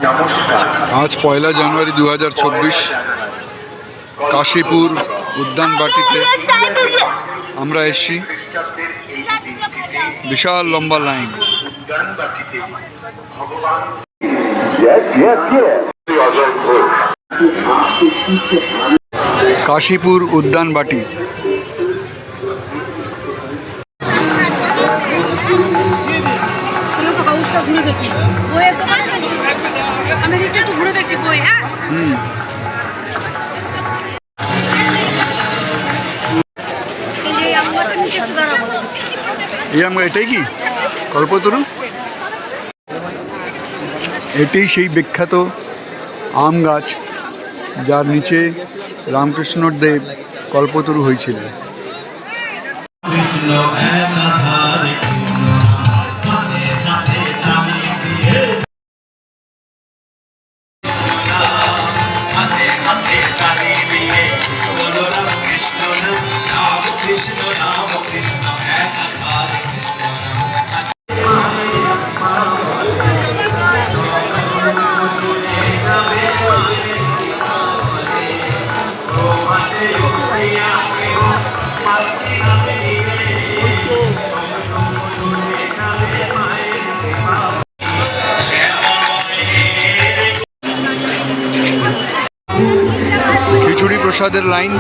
আজ 1 জানুয়ারি 2024 কাশীপুর উদ্যান বাটিতে আমরা এসেছি। বিশাল লম্বা লাইন। কাশীপুর উদ্যান বাটি। এটাই কি কল্পতরু? এটাই সেই বিখ্যাত আম গাছ যার নিচে রামকৃষ্ণ দেব কল্পতরু হয়েছিলেন। খিচুড়ি প্রসাদের লাইন।